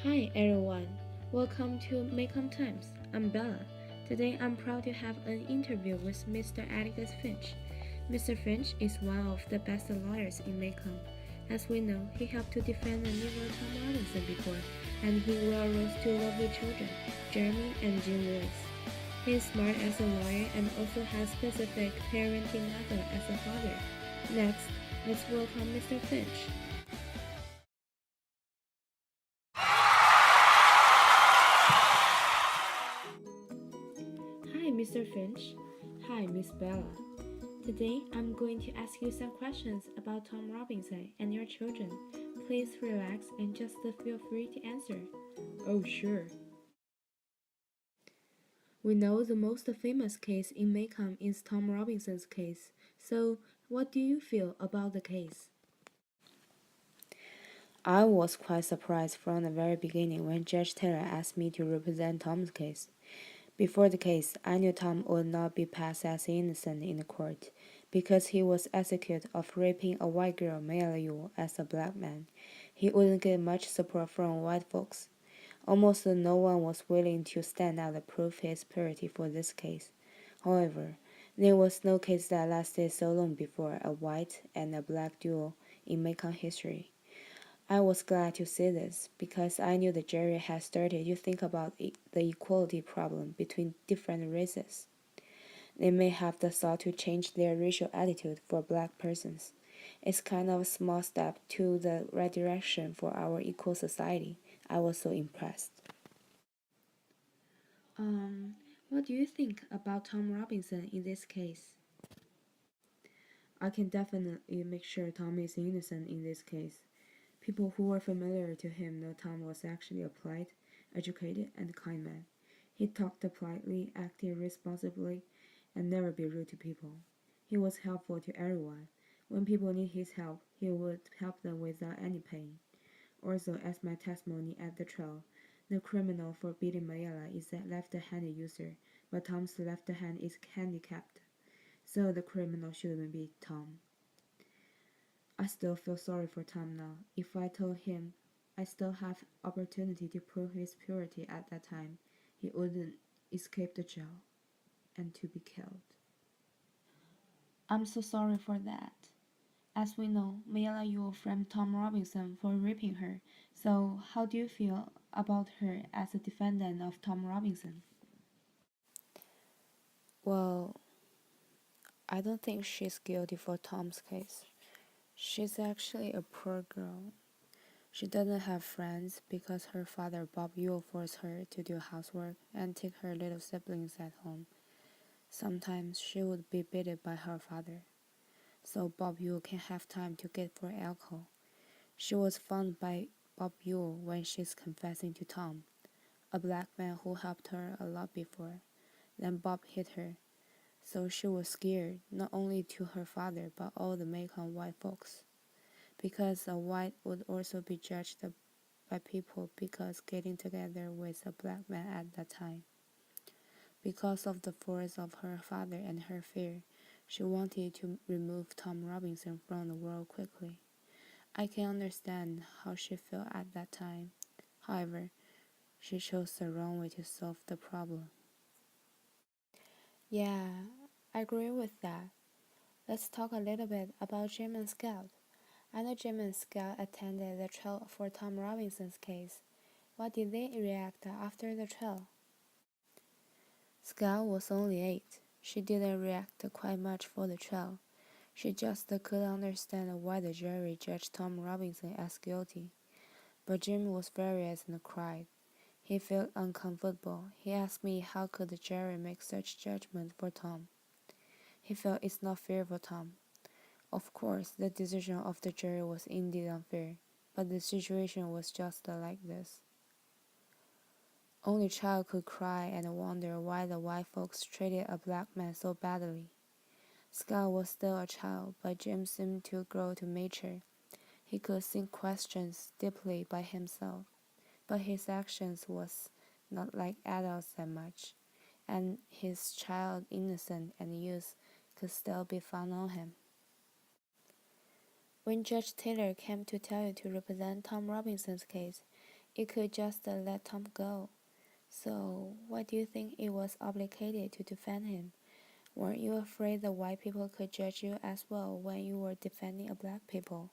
Hi everyone, welcome to Macon Times. I'm Bella. Today I'm proud to have an interview with Mr. Atticus Finch. Mr. Finch is one of the best lawyers in Macon. As we know, he helped to defend and deliver Tom Robinson before, and he well raised two lovely children, Jeremy and Jean Lewis. He is smart as a lawyer and also has specific parenting method as a father. Next, let's welcome Mr. Finch. Hi, Mr. Finch. Hi, Miss Bella. Today, I'm going to ask you some questions about Tom Robinson and your children. Please relax and just feel free to answer. Oh, sure. We know the most famous case in Macon is Tom Robinson's case. So, what do you feel about the case? I was quite surprised from the very beginning when Judge Taylor asked me to represent Tom's case. Before the case, I knew Tom would not be passed as innocent in the court because he was accused of raping a white girl, Mayla Yu, as a black man. He wouldn't get much support from white folks. Almost no one was willing to stand out and prove his purity for this case. However, there was no case that lasted so long before a white and a black duel in Macon history. I was glad to see this because I knew the jury had started to think about the equality problem between different races. They may have the thought to change their racial attitude for black persons. It's kind of a small step to the right direction for our equal society. I was so impressed. What do you think about Tom Robinson in this case? I can definitely make sure Tom is innocent in this case. People who were familiar to him know Tom was actually a polite, educated, and kind man. He talked politely, acted responsibly, and never be rude to people. He was helpful to everyone. When people need his help, he would help them without any pain. Also, as my testimony at the trial, the criminal for beating Mayala is a left-handed user, but Tom's left hand is handicapped, so the criminal shouldn't be Tom. I still feel sorry for Tom now. If I told him I still have opportunity to prove his purity at that time, he wouldn't escape the jail and to be killed. I'm so sorry for that. As we know, Mayla Yu framed Tom Robinson for raping her. So, how do you feel about her as a defendant of Tom Robinson? Well, I don't think she's guilty for Tom's case. She's actually a poor girl. She doesn't have friends because her father Bob Yule forced her to do housework and take her little siblings at home. Sometimes she would be beaten by her father, so Bob Yule can have time to get for alcohol. She was found by Bob Yule when she's confessing to Tom, a black man who helped her a lot before. Then Bob hit her, so she was scared not only to her father but all the Macon white folks, because a white would also be judged by people because getting together with a black man at that time. Because of the force of her father and her fear, she wanted to remove Tom Robinson from the world quickly. I can understand how she felt at that time. However, she chose the wrong way to solve the problem. Yeah, I agree with that. Let's talk a little bit about Jim and Scout. I know Jim and Scout attended the trial for Tom Robinson's case. What did they react after the trial? Scout was only 8. She didn't react quite much for the trial. She just couldn't understand why the jury judged Tom Robinson as guilty. But Jim was furious and cried. He felt uncomfortable. He asked me how could the jury make such judgment for Tom. He felt it's not fair for Tom. Of course, the decision of the jury was indeed unfair, but the situation was just like this. Only child could cry and wonder why the white folks treated a black man so badly. Scott was still a child, but Jim seemed to grow to mature. He could think questions deeply by himself, but his actions was not like adults that much, and his child innocence and youth could still be found on him. When Judge Taylor came to tell you to represent Tom Robinson's case, You could just let Tom go. So, why do you think it was obligated to defend him? Weren't you afraid the white people could judge you as well when you were defending a black people?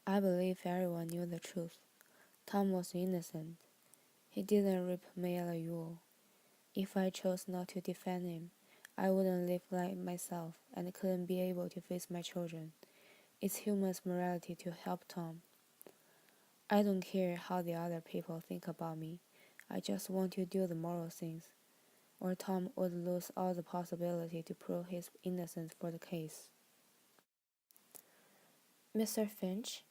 I believe everyone knew the truth. Tom was innocent. He didn't rip Maya Yule. If I chose not to defend him, I wouldn't live like myself and couldn't be able to face my children. It's human morality to help Tom. I don't care how the other people think about me. I just want to do the moral things, or Tom would lose all the possibility to prove his innocence for the case. Mr. Finch,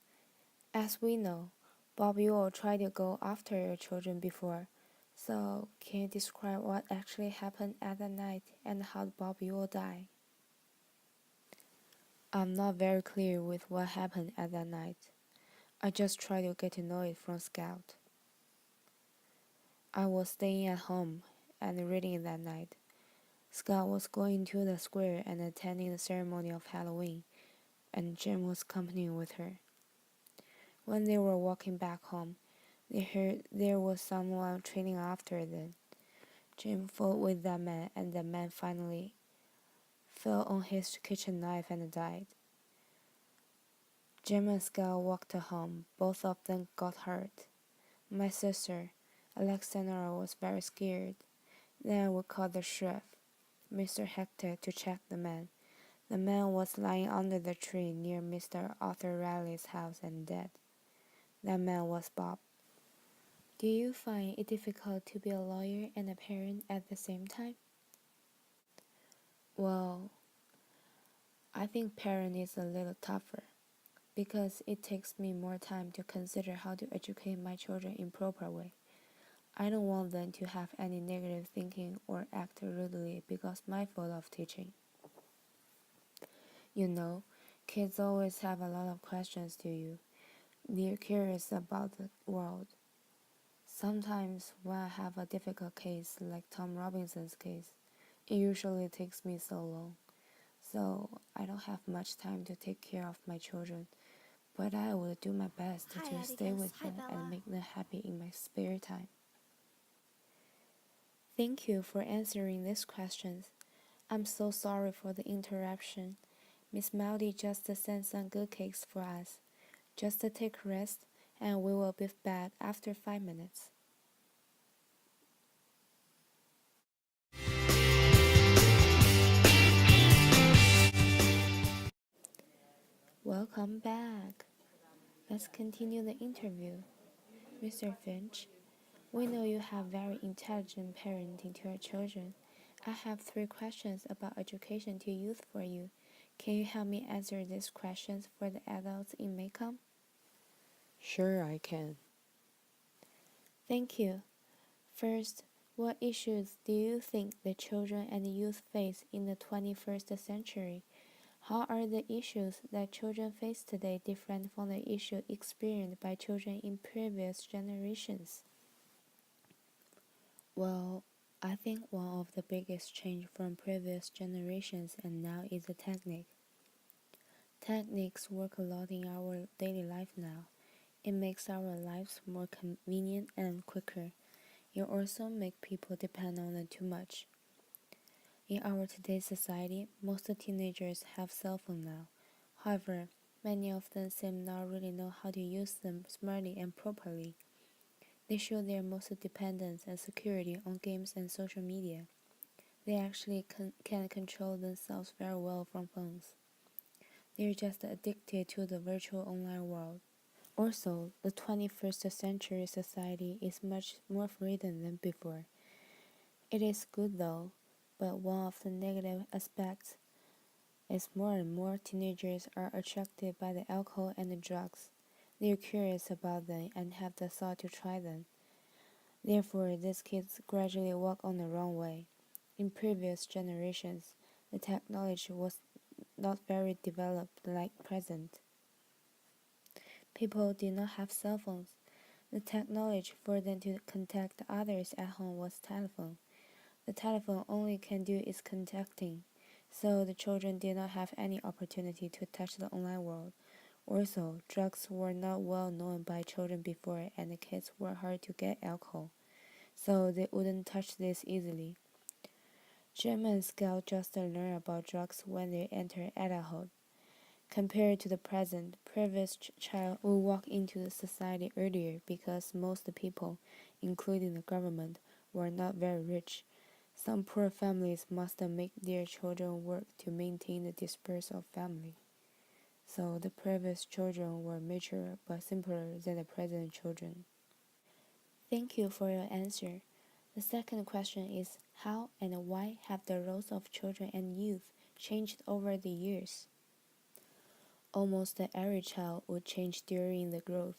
as we know, Bob Ewell tried to go after your children before. So, can you describe what actually happened at that night and how Bob Ewell died? I'm not very clear with what happened at that night. I just tried to get to know it from Scout. I was staying at home and reading that night. Scott was going to the square and attending the ceremony of Halloween, and Jim was accompanying with her. When they were walking back home, they heard there was someone trailing after them. Jim fought with that man, and the man finally fell on his kitchen knife and died. Jim and Scott walked home. Both of them got hurt. My sister, Alexandra, was very scared. Then we called the sheriff, Mr. Hector, to check the man. The man was lying under the tree near Mr. Arthur Riley's house and dead. That man was Bob. Do you find it difficult to be a lawyer and a parent at the same time? Well, I think parent is a little tougher because it takes me more time to consider how to educate my children in proper way. I don't want them to have any negative thinking or act rudely because my fault of teaching. You know, kids always have a lot of questions to you. They're curious about the world. Sometimes when I have a difficult case like Tom Robinson's case, it usually takes me so long. So I don't have much time to take care of my children, but I will do my best to stay with them and make them happy in my spare time. Thank you for answering these questions. I'm so sorry for the interruption. Miss Melody just sent some good cakes for us. Just take a rest, and we will be back after 5 minutes. Welcome back. Let's continue the interview. Mr. Finch, we know you have very intelligent parenting to your children. I have 3 questions about education to youth for you. Can you help me answer these questions for the adults in Macomb? Sure, I can. Thank you. First, what issues do you think the children and youth face in the 21st century? How are the issues that children face today different from the issues experienced by children in previous generations? Well, I think one of the biggest change from previous generations and now is the technique. Techniques work a lot in our daily life now. It makes our lives more convenient and quicker. It also makes people depend on it too much. In our today's society, most teenagers have cell phones now. However, many of them seem not really know how to use them smartly and properly. They show their most dependence and security on games and social media. They actually can control themselves very well from phones. They're just addicted to the virtual online world. Also, the 21st century society is much more freedom than before. It is good though, but one of the negative aspects is more and more teenagers are attracted by the alcohol and the drugs. They're curious about them and have the thought to try them. Therefore, these kids gradually walk on the wrong way. In previous generations, the technology was not very developed like present. People did not have cell phones. The technology for them to contact others at home was telephone. The telephone only can do is contacting, so the children did not have any opportunity to touch the online world Also, drugs were not well known by children before, and the kids were hard to get alcohol, so they wouldn't touch this easily. Jim and Scout just learn about drugs when they enter adulthood. Compared to the present, previous child will walk into the society earlier because most people, including the government, were not very rich. Some poor families must make their children work to maintain the dispersed family. So the previous children were mature but simpler than the present children. Thank you for your answer. The second question is how and why have the roles of children and youth changed over the years? Almost every child would change during the growth.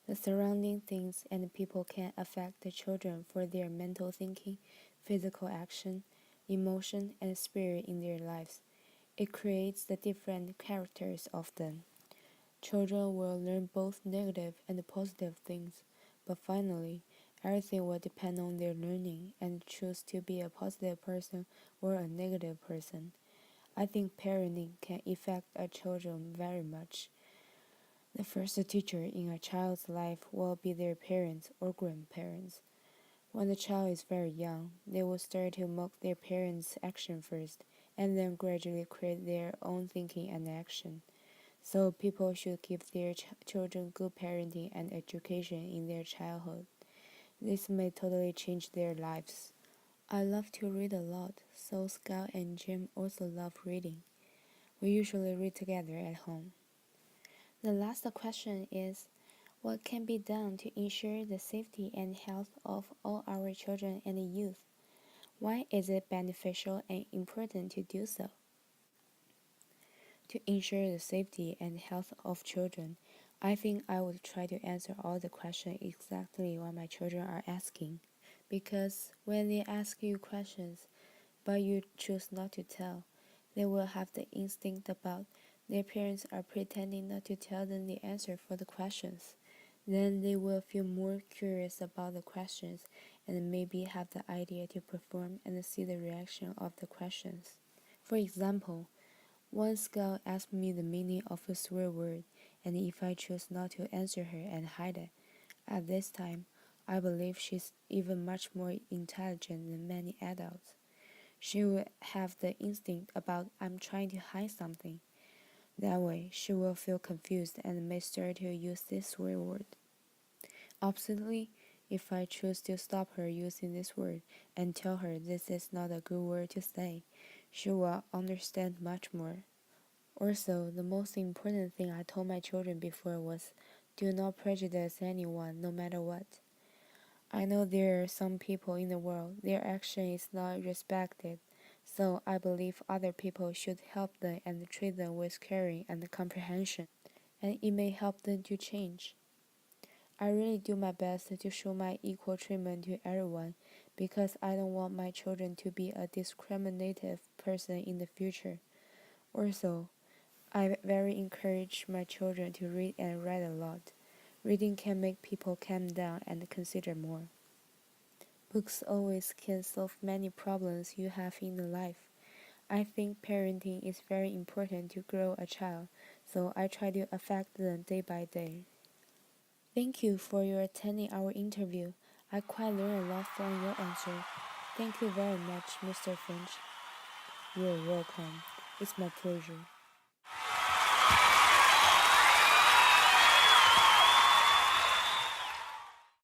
The surrounding things and people can affect the children for their mental thinking, physical action, emotion, and spirit in their lives. It creates the different characters of them. Children will learn both negative and positive things, but finally, everything will depend on their learning and choose to be a positive person or a negative person. I think parenting can affect a children very much. The first teacher in a child's life will be their parents or grandparents. When the child is very young, they will start to mock their parents' action first, and then gradually create their own thinking and action. So people should give their children good parenting and education in their childhood. This may totally change their lives. I love to read a lot, so Scout and Jim also love reading. We usually read together at home. The last question is what can be done to ensure the safety and health of all our children and youth? Why is it beneficial and important to do so? To ensure the safety and health of children, I think I would try to answer all the questions exactly what my children are asking. Because when they ask you questions, but you choose not to tell, they will have the instinct about their parents are pretending not to tell them the answer for the questions. Then they will feel more curious about the questions and maybe have the idea to perform and see the reaction of the questions. For example, one girl asked me the meaning of a swear word and if I chose not to answer her and hide it. At this time, I believe she's even much more intelligent than many adults. She will have the instinct about I'm trying to hide something. That way, she will feel confused and may start to use this swear word. Oppositely, if I choose to stop her using this word and tell her this is not a good word to say, she will understand much more. Also, the most important thing I told my children before was do not prejudice anyone no matter what. I know there are some people in the world, their action is not respected, so I believe other people should help them and treat them with caring and comprehension, and it may help them to change. I really do my best to show my equal treatment to everyone because I don't want my children to be a discriminative person in the future. Also, I very encourage my children to read and write a lot. Reading can make people calm down and consider more. Books always can solve many problems you have in the life. I think parenting is very important to grow a child, so I try to affect them day by day. Thank you for your attending our interview. I quite learned a lot from your answer. Thank you very much, Mr. Finch. You're welcome. It's my pleasure.